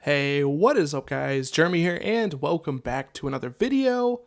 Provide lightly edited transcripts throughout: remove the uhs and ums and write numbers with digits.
Hey, what is up guys? Jeremy here and welcome back to another video.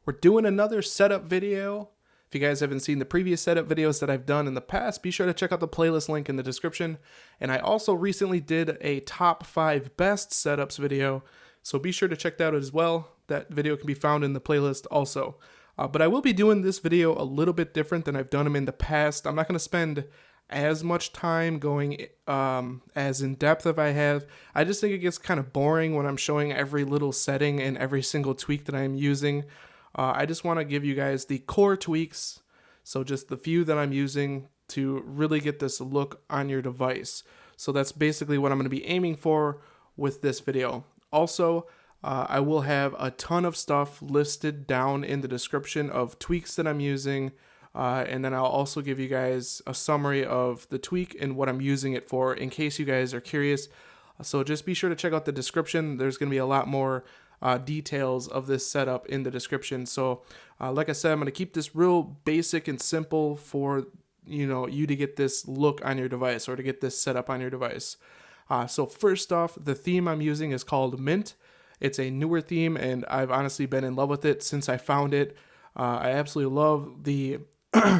We're doing another setup video. If you guys haven't seen the previous setup videos that I've done in the past, be sure to check out the playlist link in the description. And I also recently did a top 5 best setups video, so be sure to check that out as well. That video can be found in the playlist also. But I will be doing this video a little bit different than I've done them in the past. I'm not going to spend as much time going as in depth as I have. I just think it gets kind of boring when I'm showing every little setting and every single tweak that I'm using. I just want to give you guys the core tweaks, so just the few that I'm using to really get this look on your device. So that's basically what I'm going to be aiming for with this video. Also, I will have a ton of stuff listed down in the description of tweaks that I'm using. And then I'll also give you guys a summary of the tweak and what I'm using it for in case you guys are curious. So just be sure to check out the description. There's going to be a lot more details of this setup in the description. So like I said, I'm going to keep this real basic and simple for you to get this look on your device or to get this setup on your device. So first off, the theme I'm using is called Mint. It's a newer theme and I've honestly been in love with it since I found it. I absolutely love the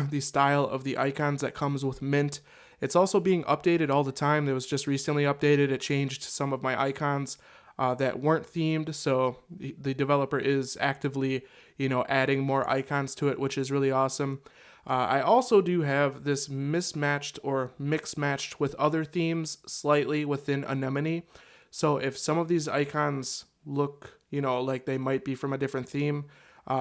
the style of the icons that comes with Mint. It's also being updated all the time. It was just recently updated. It changed some of my icons that weren't themed, so the developer is actively, adding more icons to it, which is really awesome. I also do have this mismatched or mix-matched with other themes slightly within Anemone. So if some of these icons look, like they might be from a different theme,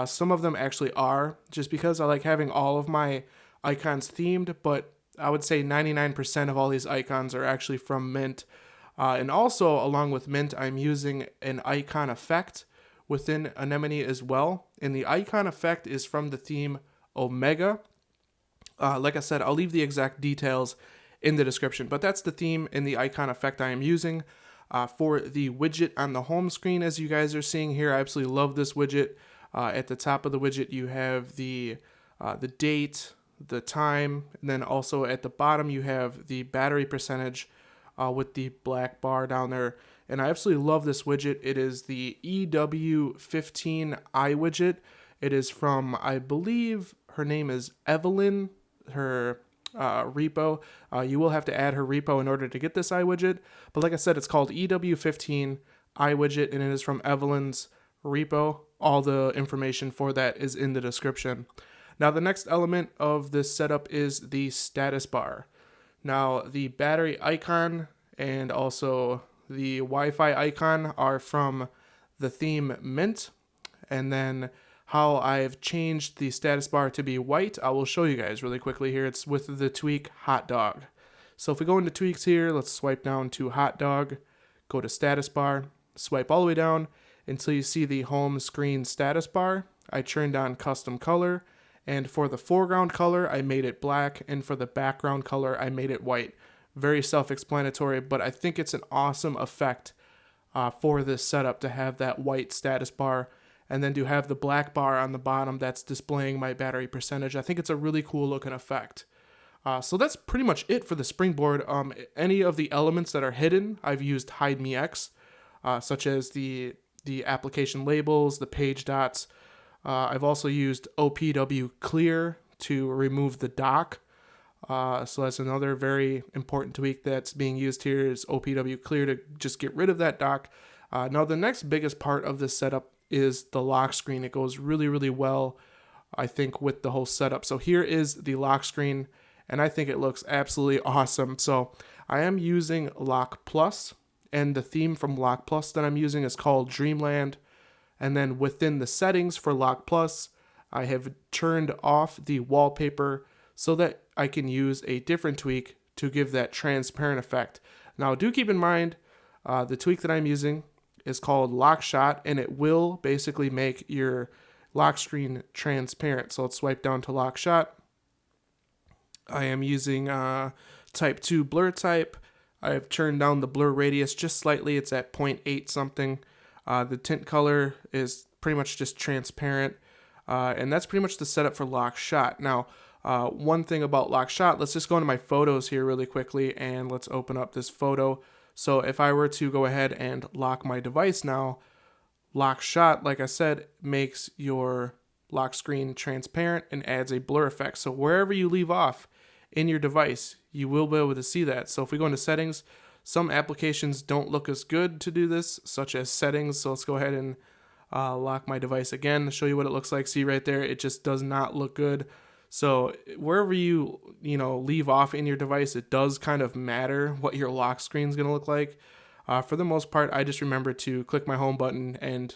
some of them actually are, just because I like having all of my icons themed, but I would say 99% of all these icons are actually from Mint. And also, along with Mint, I'm using an icon effect within Anemone as well. And the icon effect is from the theme Omega. Like I said, I'll leave the exact details in the description, but that's the theme and the icon effect I am using. For the widget on the home screen, as you guys are seeing here, I absolutely love this widget. At the top of the widget, you have the date, the time, and then also at the bottom, you have the battery percentage with the black bar down there. And I absolutely love this widget. It is the EW15 iWidget. It is from, I believe her name is Evelyn, her repo. You will have to add her repo in order to get this iWidget. But like I said, it's called EW15 iWidget, and it is from Evelyn's repo. All the information for that is in the description. Now the next element of this setup is the status bar. Now the battery icon and also the Wi-Fi icon are from the theme Mint, and then how I've changed the status bar to be white, I will show you guys really quickly here. It's with the tweak HotDog. So if we go into tweaks here, let's swipe down to HotDog, go to status bar, swipe all the way down until you see the home screen status bar. I turned on custom color, and for the foreground color I made it black, and for the background color I made it white. Very self-explanatory, but I think it's an awesome effect for this setup to have that white status bar and then to have the black bar on the bottom that's displaying my battery percentage. I think it's a really cool looking effect. So that's pretty much it for the springboard. Any of the elements that are hidden, I've used HideMeX, such as the application labels, the page dots. I've also used OPW Clear to remove the dock. So that's another very important tweak that's being used here is OPW Clear to just get rid of that dock. Now the next biggest part of this setup is the lock screen. It goes really, really well, I think, with the whole setup. So here is the lock screen, and I think it looks absolutely awesome. So I am using Lock Plus, and the theme from Lock Plus that I'm using is called Dreamland. And then within the settings for Lock Plus, I have turned off the wallpaper so that I can use a different tweak to give that transparent effect. Now do keep in mind, the tweak that I'm using is called LockShot, and it will basically make your lock screen transparent. So let's swipe down to LockShot. I am using type 2 blur type. I've turned down the blur radius just slightly. It's at 0.8 something. The tint color is pretty much just transparent. And that's pretty much the setup for LockShot. Now, one thing about LockShot, let's just go into my photos here really quickly, and let's open up this photo. So if I were to go ahead and lock my device now, LockShot, like I said, makes your lock screen transparent and adds a blur effect. So wherever you leave off in your device, you will be able to see that. So if we go into settings, some applications don't look as good to do this, such as settings. So let's go ahead and lock my device again to show you what it looks like. See right there, it just does not look good. So wherever you leave off in your device, it does kind of matter what your lock screen is going to look like. For the most part, I just remember to click my home button and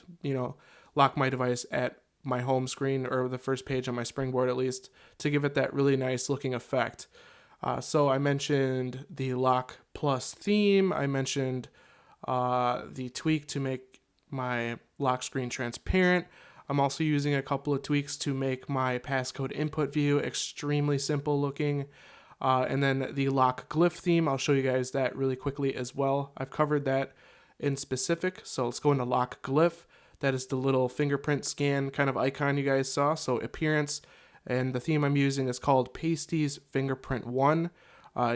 lock my device at my home screen, or the first page on my springboard at least, to give it that really nice looking effect. So I mentioned the Lock Plus theme. I mentioned the tweak to make my lock screen transparent. I'm also using a couple of tweaks to make my passcode input view extremely simple looking. And then the LockGlyph theme, I'll show you guys that really quickly as well. I've covered that in specific. So let's go into LockGlyph. That is the little fingerprint scan kind of icon you guys saw. So appearance, and the theme I'm using is called Pasties Fingerprint 1.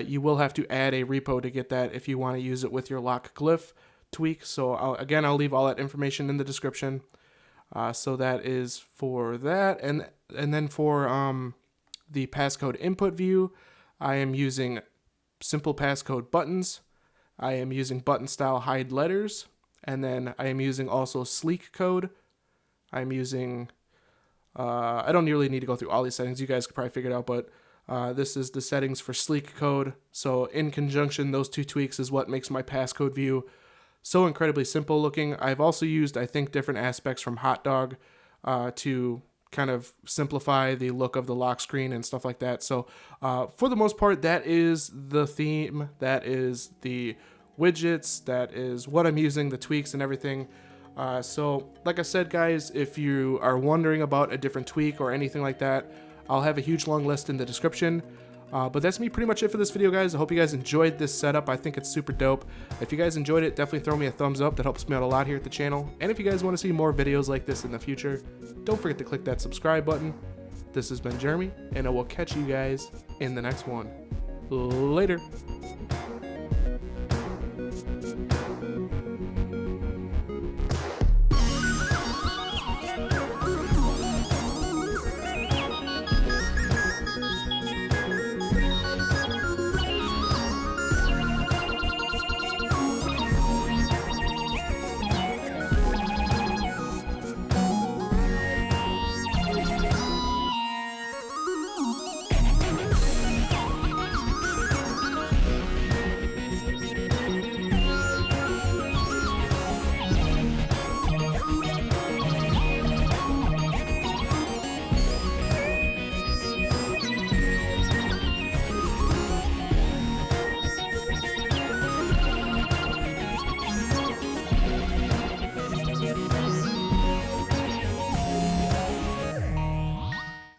You will have to add a repo to get that if you want to use it with your LockGlyph tweak. So I'll leave all that information in the description. So that is for that. And then for the passcode input view, I am using simple passcode buttons. I am using button style hide letters. And then I am using also SleekCode. I'm using, I don't really need to go through all these settings. You guys could probably figure it out, but this is the settings for SleekCode. So in conjunction, those two tweaks is what makes my passcode view so incredibly simple looking. I've also used, I think, different aspects from HotDog to kind of simplify the look of the lock screen and stuff like that. So for the most part, that is the theme. That is the widgets. That is what I'm using, the tweaks and everything. So like I said, guys, if you are wondering about a different tweak or anything like that, I'll have a huge long list in the description. But that's pretty much it for this video, guys. I hope you guys enjoyed this setup. I think it's super dope. If you guys enjoyed it, definitely throw me a thumbs up. That helps me out a lot here at the channel. And if you guys want to see more videos like this in the future, don't forget to click that subscribe button. This has been Jeremy, and I will catch you guys in the next one. Later.